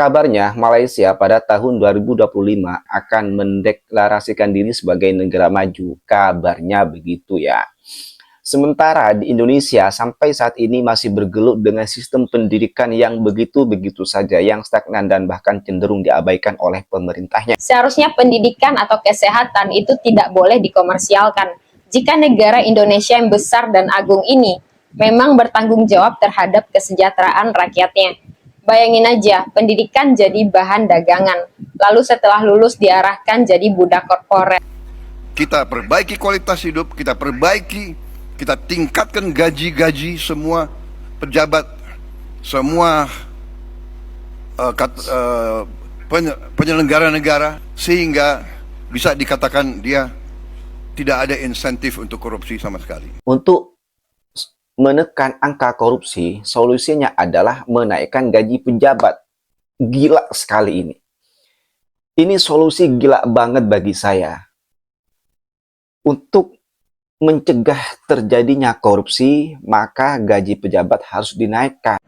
Kabarnya, Malaysia pada tahun 2025 akan mendeklarasikan diri sebagai negara maju. Kabarnya begitu ya. Sementara di Indonesia sampai saat ini masih bergelut dengan sistem pendidikan yang begitu-begitu saja, yang stagnan dan bahkan cenderung diabaikan oleh pemerintahnya. Seharusnya pendidikan atau kesehatan itu tidak boleh dikomersialkan. Jika negara Indonesia yang besar dan agung ini memang bertanggung jawab terhadap kesejahteraan rakyatnya. Bayangin aja, pendidikan jadi bahan dagangan, lalu setelah lulus diarahkan jadi budak korporat. Kita perbaiki kualitas hidup, kita tingkatkan gaji-gaji semua pejabat, semua penyelenggara negara, sehingga bisa dikatakan dia tidak ada insentif untuk korupsi sama sekali. Untuk menekan angka korupsi, solusinya adalah menaikkan gaji pejabat. Gila sekali ini. Ini solusi gila banget bagi saya. Untuk mencegah terjadinya korupsi, maka gaji pejabat harus dinaikkan.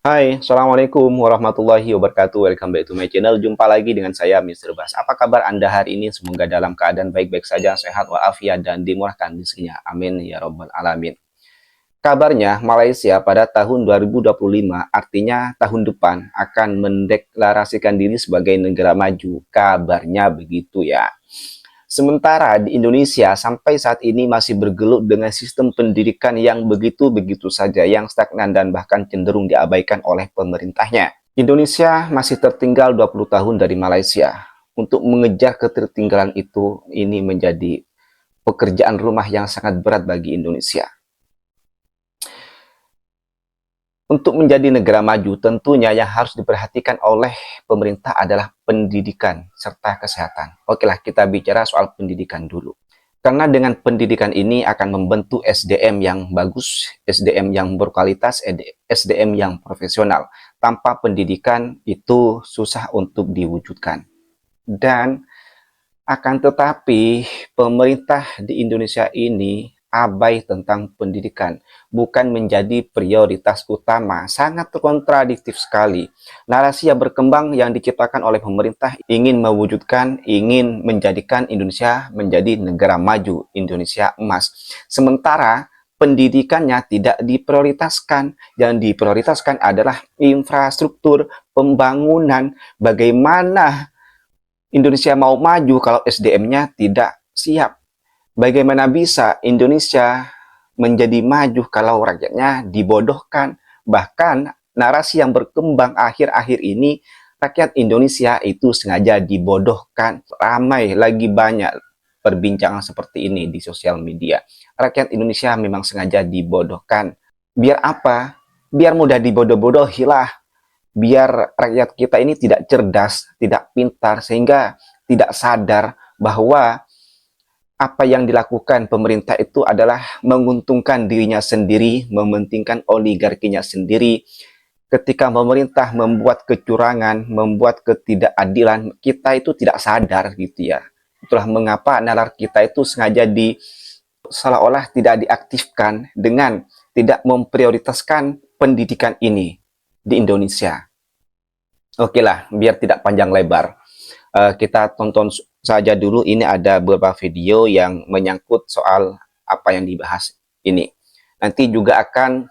Hai, Assalamualaikum warahmatullahi wabarakatuh. Welcome back to my channel. Jumpa lagi dengan saya, Mr. Bas. Apa kabar Anda hari ini? Semoga dalam keadaan baik-baik saja, sehat walafiat, dan dimurahkan rezekinya. Amin ya robbal alamin. Kabarnya, Malaysia pada tahun 2025, artinya tahun depan, akan mendeklarasikan diri sebagai negara maju. Kabarnya begitu ya. Sementara di Indonesia sampai saat ini masih bergelut dengan sistem pendidikan yang begitu-begitu saja, yang stagnan dan bahkan cenderung diabaikan oleh pemerintahnya. Indonesia masih tertinggal 20 tahun dari Malaysia. Untuk mengejar ketertinggalan itu, ini menjadi pekerjaan rumah yang sangat berat bagi Indonesia. Untuk menjadi negara maju, tentunya yang harus diperhatikan oleh pemerintah adalah pendidikan serta kesehatan. Oke lah, kita bicara soal pendidikan dulu. Karena dengan pendidikan ini akan membentuk SDM yang bagus, SDM yang berkualitas, SDM yang profesional. Tanpa pendidikan itu susah untuk diwujudkan. Dan akan tetapi pemerintah di Indonesia ini abai tentang pendidikan, bukan menjadi prioritas utama. Sangat kontradiktif sekali. Narasi yang berkembang yang diciptakan oleh pemerintah ingin mewujudkan, ingin menjadikan Indonesia menjadi negara maju, Indonesia emas. Sementara pendidikannya tidak diprioritaskan. Yang diprioritaskan adalah infrastruktur, pembangunan. Bagaimana Indonesia mau maju kalau SDM-nya tidak siap? Bagaimana bisa Indonesia menjadi maju kalau rakyatnya dibodohkan? Bahkan narasi yang berkembang akhir-akhir ini, rakyat Indonesia itu sengaja dibodohkan. Ramai lagi banyak perbincangan seperti ini di sosial media. Rakyat Indonesia memang sengaja dibodohkan. Biar apa? Biar mudah dibodoh-bodohilah. Biar rakyat kita ini tidak cerdas, tidak pintar, sehingga tidak sadar bahwa apa yang dilakukan pemerintah itu adalah menguntungkan dirinya sendiri, mementingkan oligarkinya sendiri. Ketika pemerintah membuat kecurangan, membuat ketidakadilan, kita itu tidak sadar gitu ya. Itulah mengapa nalar kita itu sengaja seolah-olah tidak diaktifkan dengan tidak memprioritaskan pendidikan ini di Indonesia. Oke lah, biar tidak panjang lebar. Kita tonton saja dulu, ini ada beberapa video yang menyangkut soal apa yang dibahas ini. Nanti juga akan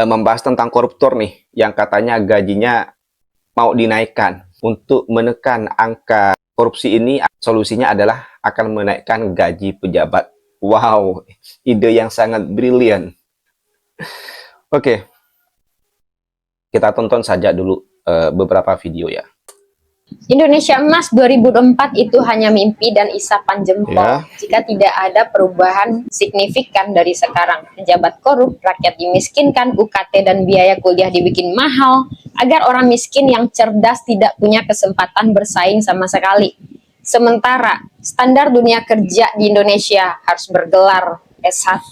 membahas tentang koruptor nih, yang katanya gajinya mau dinaikkan. Untuk menekan angka korupsi ini, solusinya adalah akan menaikkan gaji pejabat. Wow, ide yang sangat brilian. Oke, kita tonton saja dulu beberapa video ya. Indonesia Emas 2024 itu hanya mimpi dan isapan jempol jika tidak ada perubahan signifikan dari sekarang. Pejabat korup, rakyat dimiskinkan, UKT dan biaya kuliah dibikin mahal, agar orang miskin yang cerdas tidak punya kesempatan bersaing sama sekali. Sementara standar dunia kerja di Indonesia harus bergelar S1,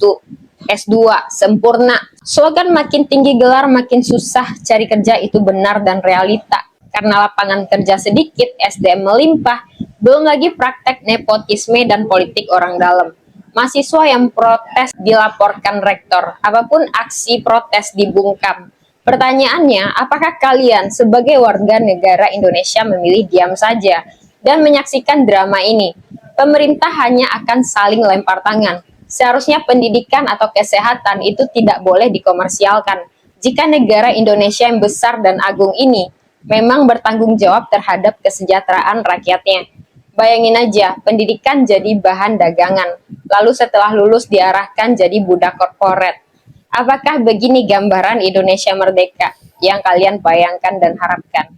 S2, sempurna. Slogan makin tinggi gelar makin susah cari kerja itu benar dan realita. karena lapangan kerja sedikit, SDM melimpah, belum lagi praktek nepotisme dan politik orang dalam. Mahasiswa yang protes dilaporkan rektor, apapun aksi protes dibungkam. Pertanyaannya, apakah kalian sebagai warga negara Indonesia memilih diam saja dan menyaksikan drama ini? Pemerintah hanya akan saling lempar tangan. Seharusnya pendidikan atau kesehatan itu tidak boleh dikomersialkan. Jika negara Indonesia yang besar dan agung ini memang bertanggung jawab terhadap kesejahteraan rakyatnya. Bayangin aja, pendidikan jadi bahan dagangan, lalu setelah lulus diarahkan jadi budak korporat. Apakah begini gambaran Indonesia merdeka yang kalian bayangkan dan harapkan?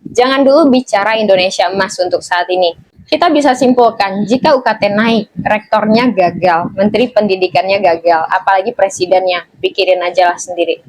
Jangan dulu bicara Indonesia emas untuk saat ini. Kita bisa simpulkan, jika UKT naik, rektornya gagal, menteri pendidikannya gagal, apalagi presidennya, pikirin aja lah sendiri.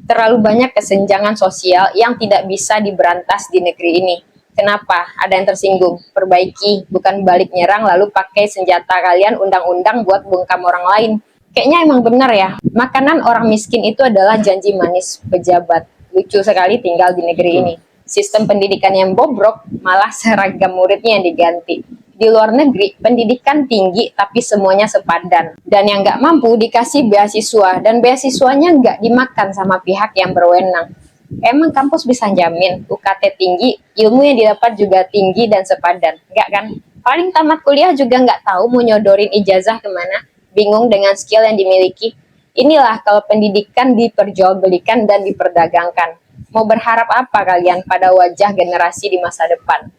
Terlalu banyak kesenjangan sosial yang tidak bisa diberantas di negeri ini. Kenapa? Ada yang tersinggung. Perbaiki, bukan balik nyerang lalu pakai senjata kalian undang-undang buat bungkam orang lain. Kayaknya emang benar ya, makanan orang miskin itu adalah janji manis pejabat. Lucu sekali tinggal di negeri ini. Sistem pendidikan yang bobrok, malah seragam muridnya yang diganti. Di luar negeri, pendidikan tinggi tapi semuanya sepadan. Dan yang nggak mampu dikasih beasiswa, dan beasiswanya nggak dimakan sama pihak yang berwenang. Emang kampus bisa jamin UKT tinggi, ilmu yang didapat juga tinggi dan sepadan? Nggak kan? Paling tamat kuliah juga nggak tahu mau nyodorin ijazah kemana, bingung dengan skill yang dimiliki. Inilah kalau pendidikan diperjualbelikan dan diperdagangkan. Mau berharap apa kalian pada wajah generasi di masa depan?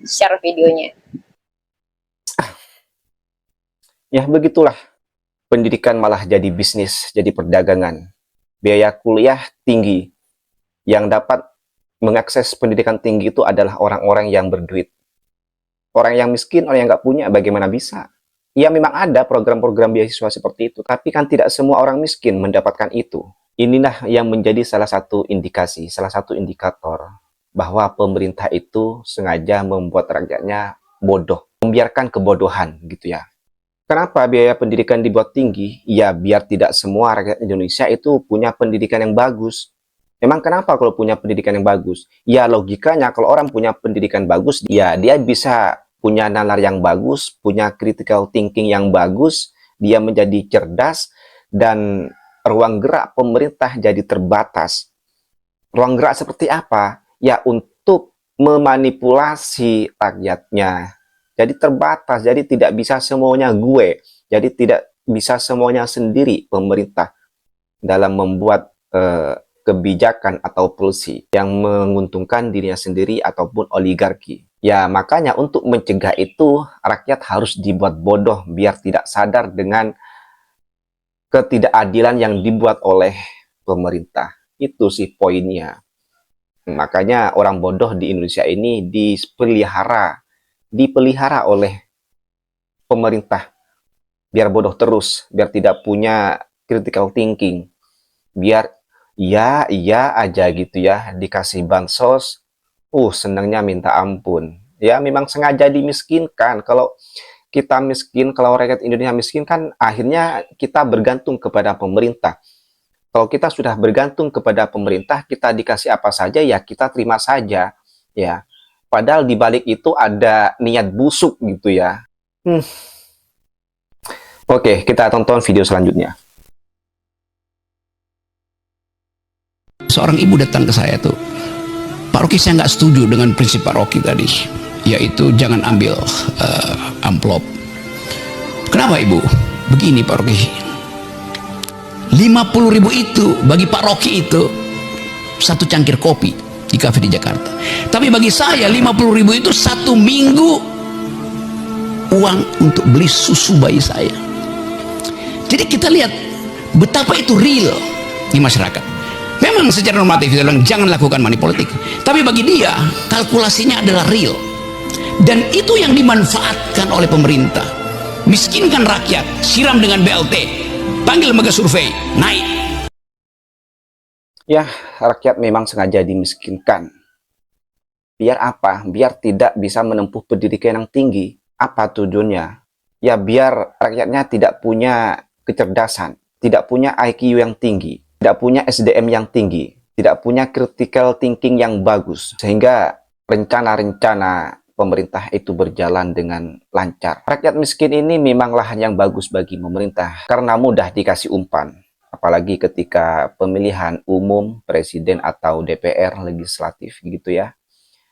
Share videonya. Ya begitulah, pendidikan malah jadi bisnis, jadi perdagangan. Biaya kuliah tinggi. Yang dapat mengakses pendidikan tinggi itu adalah orang-orang yang berduit. Orang yang miskin, orang yang nggak punya, bagaimana bisa? Ya memang ada program-program beasiswa seperti itu, tapi kan tidak semua orang miskin mendapatkan itu. Inilah yang menjadi salah satu indikasi, salah satu indikator bahwa pemerintah itu sengaja membuat rakyatnya bodoh, membiarkan kebodohan gitu ya. Kenapa biaya pendidikan dibuat tinggi? Ya biar tidak semua rakyat Indonesia itu punya pendidikan yang bagus. Memang kenapa kalau punya pendidikan yang bagus? Ya logikanya kalau orang punya pendidikan bagus, ya dia bisa punya nalar yang bagus, punya critical thinking yang bagus, dia menjadi cerdas, dan ruang gerak pemerintah jadi terbatas. Ruang gerak seperti apa? Ya untuk memanipulasi rakyatnya. Jadi terbatas, jadi tidak bisa semuanya gue. Jadi tidak bisa semuanya sendiri pemerintah dalam membuat kebijakan atau policy yang menguntungkan dirinya sendiri ataupun oligarki. Ya makanya untuk mencegah itu rakyat harus dibuat bodoh biar tidak sadar dengan ketidakadilan yang dibuat oleh pemerintah. Itu sih poinnya. Makanya orang bodoh di Indonesia ini dipelihara oleh pemerintah biar bodoh terus, biar tidak punya critical thinking, biar iya aja gitu ya, dikasih bansos, senangnya minta ampun. Ya memang sengaja dimiskinkan. Kalau kita miskin, kalau rakyat Indonesia miskin kan akhirnya kita bergantung kepada pemerintah. Kalau kita sudah bergantung kepada pemerintah, kita dikasih apa saja ya kita terima saja ya. Padahal di balik itu ada niat busuk gitu ya. Oke, kita tonton video selanjutnya. Seorang ibu datang ke saya tuh, Pak Rocky, saya nggak setuju dengan prinsip Pak Rocky tadi, yaitu jangan ambil amplop. Kenapa ibu? Begini Pak Rocky, 50.000 itu bagi Pak Rocky itu satu cangkir kopi di kafe di Jakarta. Tapi bagi saya 50.000 itu 1 minggu uang untuk beli susu bayi saya. Jadi kita lihat betapa itu real di masyarakat. Memang secara normatif dia bilang jangan lakukan money politik, tapi bagi dia kalkulasinya adalah real, dan itu yang dimanfaatkan oleh pemerintah. Miskinkan rakyat, siram dengan BLT, panggil lembaga survei, naik. Ya, rakyat memang sengaja dimiskinkan. Biar apa? Biar tidak bisa menempuh pendidikan yang tinggi. Apa tujuannya? Ya biar rakyatnya tidak punya kecerdasan, tidak punya IQ yang tinggi, tidak punya SDM yang tinggi. tidak punya critical thinking yang bagus, sehingga rencana-rencana pemerintah itu berjalan dengan lancar. Rakyat miskin ini memang lahan yang bagus bagi pemerintah, karena mudah dikasih umpan. Apalagi ketika pemilihan umum, presiden atau DPR, legislatif gitu ya.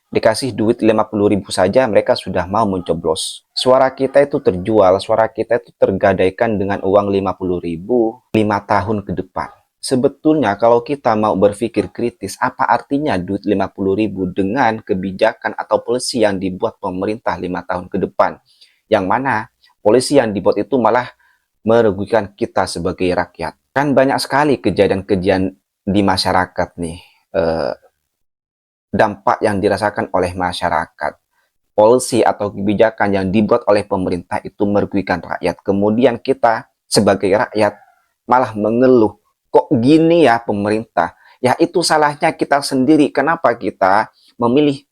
Dikasih duit 50.000 saja mereka sudah mau mencoblos. Suara kita itu terjual, suara kita itu tergadaikan dengan uang 50.000 5 tahun ke depan. Sebetulnya kalau kita mau berpikir kritis, apa artinya duit 50.000 dengan kebijakan atau polisi yang dibuat pemerintah 5 tahun ke depan? Yang mana polisi yang dibuat itu malah merugikan kita sebagai rakyat. Kan banyak sekali kejadian-kejadian di masyarakat nih, dampak yang dirasakan oleh masyarakat. Polisi atau kebijakan yang dibuat oleh pemerintah itu merugikan rakyat. Kemudian kita sebagai rakyat malah mengeluh, kok gini ya pemerintah? Ya itu salahnya kita sendiri. Kenapa kita memilih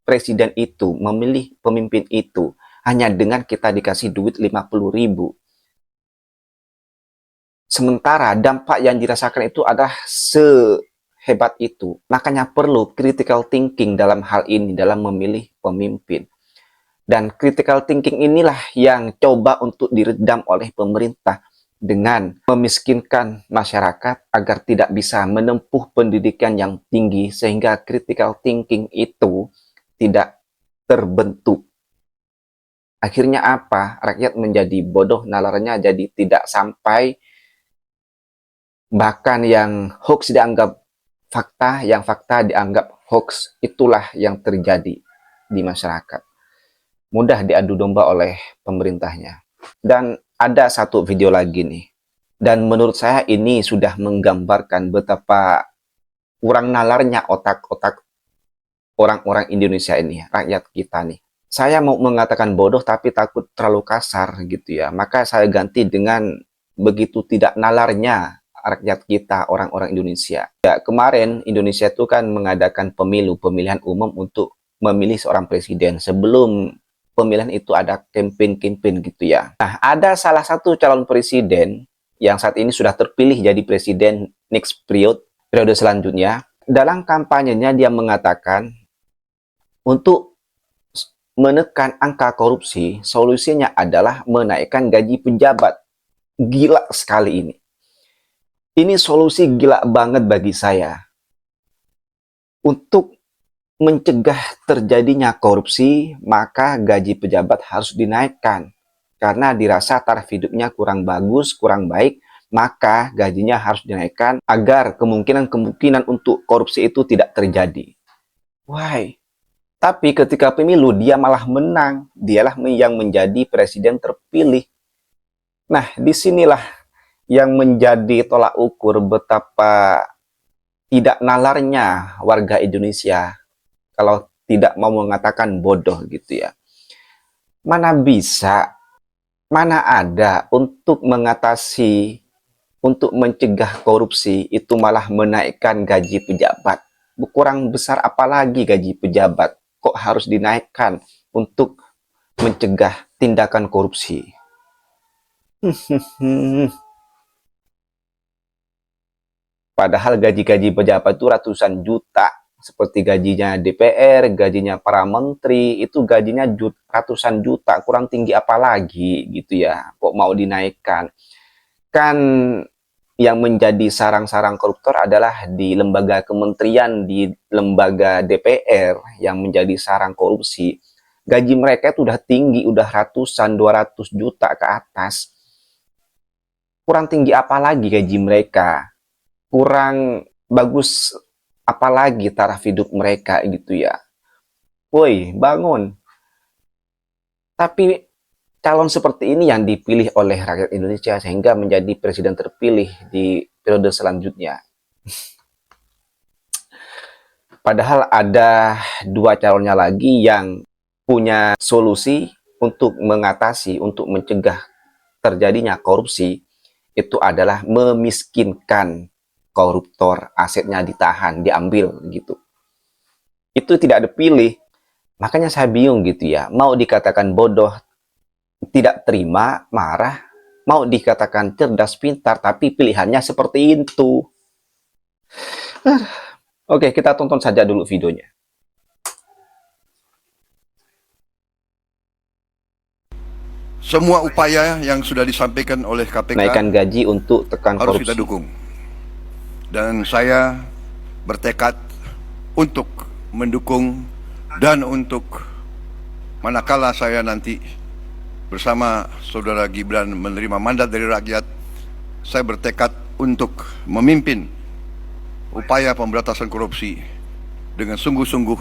presiden itu, memilih pemimpin itu, hanya dengan kita dikasih duit 50.000. Sementara dampak yang dirasakan itu adalah hebat itu. Makanya perlu critical thinking dalam hal ini, dalam memilih pemimpin. Dan critical thinking inilah yang coba untuk diredam oleh pemerintah dengan memiskinkan masyarakat agar tidak bisa menempuh pendidikan yang tinggi, sehingga critical thinking itu tidak terbentuk. Akhirnya apa? Rakyat menjadi bodoh, nalarnya jadi tidak sampai, bahkan yang hoax dianggap fakta, yang fakta dianggap hoax. Itulah yang terjadi di masyarakat. Mudah diadu domba oleh pemerintahnya. Dan ada satu video lagi nih. Dan menurut saya ini sudah menggambarkan betapa kurang nalarnya otak-otak orang-orang Indonesia ini, rakyat kita nih. Saya mau mengatakan bodoh tapi takut terlalu kasar gitu ya. Maka saya ganti dengan begitu tidak nalarnya rakyat kita, orang-orang Indonesia. Ya, kemarin Indonesia itu kan mengadakan pemilihan umum untuk memilih seorang presiden. Sebelum pemilihan itu ada campaign-campaign gitu ya. Nah, ada salah satu calon presiden yang saat ini sudah terpilih jadi presiden next periode selanjutnya. Dalam kampanyenya dia mengatakan untuk menekan angka korupsi, solusinya adalah menaikkan gaji pejabat. Gila sekali ini. Ini solusi gila banget bagi saya. Untuk mencegah terjadinya korupsi, maka gaji pejabat harus dinaikkan. Karena dirasa taraf hidupnya kurang bagus, kurang baik, maka gajinya harus dinaikkan agar kemungkinan-kemungkinan untuk korupsi itu tidak terjadi. Why? Tapi ketika pemilu, dia malah menang. Dialah yang menjadi presiden terpilih. Nah, disinilah yang menjadi tolak ukur betapa tidak nalarnya warga Indonesia kalau tidak mau mengatakan bodoh gitu ya. Mana bisa, mana ada untuk mengatasi, untuk mencegah korupsi itu malah menaikkan gaji pejabat. Kurang besar apalagi gaji pejabat, kok harus dinaikkan untuk mencegah tindakan korupsi. Padahal gaji-gaji pejabat itu ratusan juta. Seperti gajinya DPR, gajinya para menteri, itu gajinya ratusan juta. Kurang tinggi apa lagi gitu ya. Kok mau dinaikkan? Kan yang menjadi sarang-sarang koruptor adalah di lembaga kementerian, di lembaga DPR yang menjadi sarang korupsi. Gaji mereka itu udah tinggi, udah ratusan, 200 juta ke atas. Kurang tinggi apa lagi gaji mereka? Kurang bagus apalagi taraf hidup mereka gitu ya. Woi, bangun. Tapi calon seperti ini yang dipilih oleh rakyat Indonesia sehingga menjadi presiden terpilih di periode selanjutnya. Padahal ada dua calonnya lagi yang punya solusi untuk mengatasi, untuk mencegah terjadinya korupsi. Itu adalah memiskinkan koruptor, asetnya ditahan, diambil gitu. Itu tidak dipilih. Makanya saya bingung gitu ya. Mau dikatakan bodoh, tidak terima, marah. Mau dikatakan cerdas, pintar, tapi pilihannya seperti itu. Oke, kita tonton saja dulu videonya. Semua upaya yang sudah disampaikan oleh KPK Naikkan gaji untuk tekan harus korupsi. kita dukung. Dan saya bertekad untuk mendukung dan untuk manakala saya nanti bersama Saudara Gibran menerima mandat dari rakyat, saya bertekad untuk memimpin upaya pemberantasan korupsi dengan sungguh-sungguh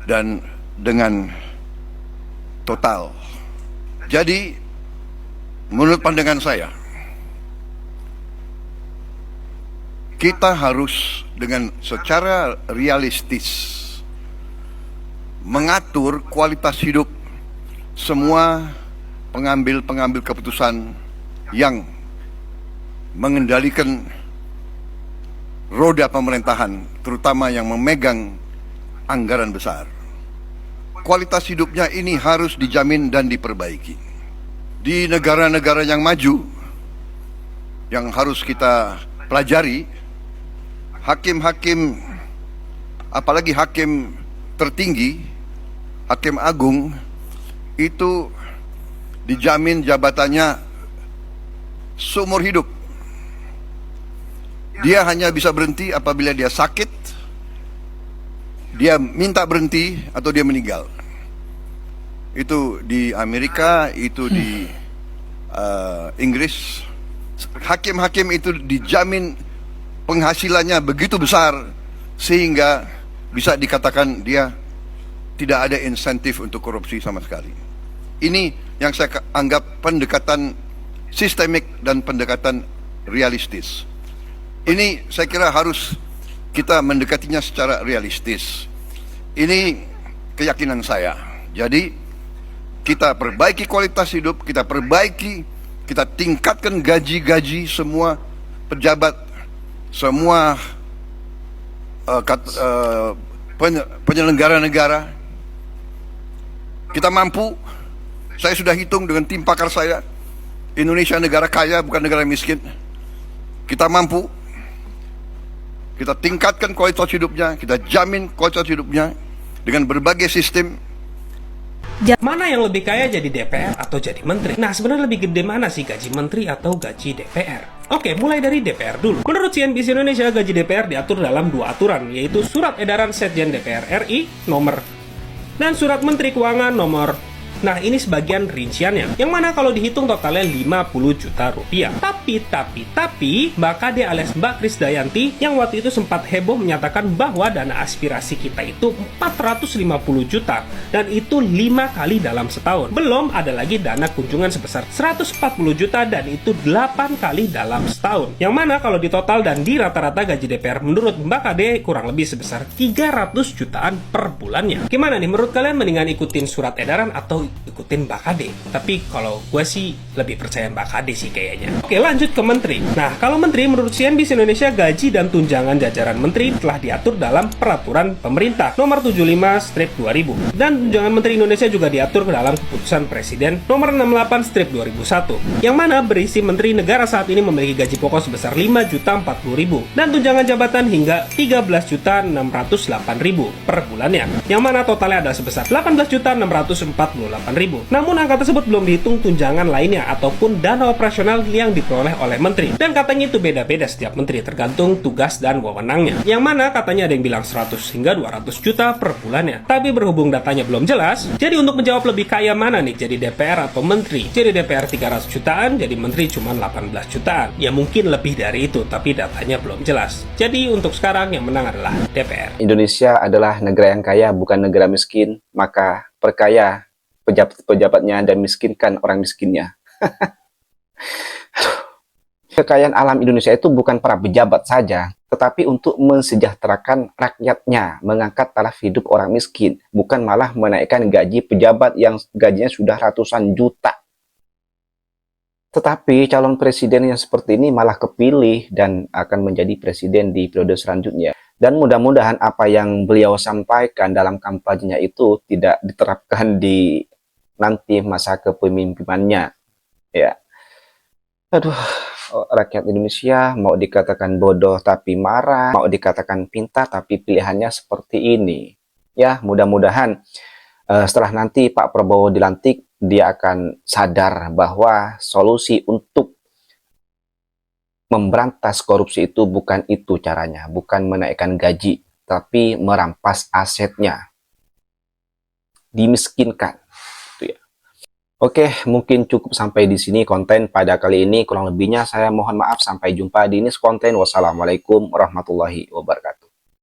dan dengan total. Jadi, menurut pandangan saya, kita harus dengan secara realistis mengatur kualitas hidup semua pengambil keputusan yang mengendalikan roda pemerintahan, terutama yang memegang anggaran besar. Kualitas hidupnya ini harus dijamin dan diperbaiki. Di negara-negara yang maju, yang harus kita pelajari, hakim-hakim, apalagi hakim tertinggi, hakim agung, itu dijamin jabatannya seumur hidup. Dia hanya bisa berhenti apabila dia sakit, dia minta berhenti, atau dia meninggal. Itu di Amerika, itu di Inggris. Hakim-hakim itu dijamin penghasilannya begitu besar sehingga bisa dikatakan dia tidak ada insentif untuk korupsi sama sekali. Ini yang saya anggap pendekatan sistemik dan pendekatan realistis. Ini saya kira harus kita mendekatinya secara realistis. Ini keyakinan saya. Jadi kita perbaiki kualitas hidup, kita tingkatkan gaji-gaji semua pejabat, semua penyelenggara negara. Kita mampu. Saya sudah hitung dengan tim pakar saya, Indonesia negara kaya, bukan negara miskin. Kita mampu. Kita tingkatkan kualitas hidupnya, kita jamin kualitas hidupnya dengan berbagai sistem. Mana yang lebih kaya, jadi DPR atau jadi menteri? Nah, sebenarnya lebih gede mana sih, gaji menteri atau gaji DPR? Oke, mulai dari DPR dulu. Menurut CNBC Indonesia, gaji DPR diatur dalam 2 aturan, yaitu Surat Edaran Sekjen DPR RI nomor dan Surat Menteri Keuangan nomor. Nah, ini sebagian rinciannya, yang mana kalau dihitung totalnya 50 juta rupiah. Tapi, Mbak Kade alias Mbak Krisdayanti yang waktu itu sempat heboh menyatakan bahwa dana aspirasi kita itu 450 juta, dan itu 5 kali dalam setahun. Belum ada lagi dana kunjungan sebesar 140 juta, dan itu 8 kali dalam setahun. Yang mana kalau ditotal dan di rata-rata gaji DPR menurut Mbak Kade kurang lebih sebesar 300 jutaan per bulannya. Gimana nih, menurut kalian mendingan ikutin surat edaran atau ikutin Mbak Kade? Tapi kalau gue sih lebih percaya Mbak Kade sih kayaknya. Oke, lanjut ke menteri. Nah, kalau menteri menurut CNBC Indonesia, gaji dan tunjangan jajaran menteri telah diatur dalam peraturan pemerintah nomor 75/2000, dan tunjangan menteri Indonesia juga diatur dalam keputusan presiden nomor 68/2001, yang mana berisi menteri negara saat ini memiliki gaji pokok sebesar 5.040.000 dan tunjangan jabatan hingga 13.608.000 per bulannya, yang mana totalnya adalah sebesar 18.648.000. Namun angka tersebut belum dihitung tunjangan lainnya ataupun dana operasional yang diperoleh oleh menteri, dan katanya itu beda-beda setiap menteri tergantung tugas dan wewenangnya, yang mana katanya ada yang bilang 100 hingga 200 juta per bulannya. Tapi berhubung datanya belum jelas, jadi untuk menjawab lebih kaya mana nih, jadi DPR atau menteri? Jadi DPR 300 jutaan, jadi menteri cuma 18 jutaan. Ya mungkin lebih dari itu, tapi datanya belum jelas. Jadi untuk sekarang yang menang adalah DPR. Indonesia adalah negara yang kaya, bukan negara miskin, maka perkaya pejabat-pejabatnya dan miskinkan orang miskinnya. Kekayaan alam Indonesia itu bukan para pejabat saja, tetapi untuk mensejahterakan rakyatnya, mengangkat taraf hidup orang miskin, bukan malah menaikkan gaji pejabat yang gajinya sudah ratusan juta. Tetapi calon presiden yang seperti ini malah kepilih dan akan menjadi presiden di periode selanjutnya. Dan mudah-mudahan apa yang beliau sampaikan dalam kampanyenya itu tidak diterapkan di nanti masa kepemimpinannya. Ya. Aduh, rakyat Indonesia, mau dikatakan bodoh tapi marah, mau dikatakan pintar tapi pilihannya seperti ini. Ya, mudah-mudahan setelah nanti Pak Prabowo dilantik, dia akan sadar bahwa solusi untuk memberantas korupsi itu bukan itu caranya, bukan menaikkan gaji, tapi merampas asetnya, dimiskinkan. Gitu ya. Oke, mungkin cukup sampai di sini konten pada kali ini. Kurang lebihnya saya mohon maaf. Sampai jumpa di next konten. Wassalamualaikum warahmatullahi wabarakatuh.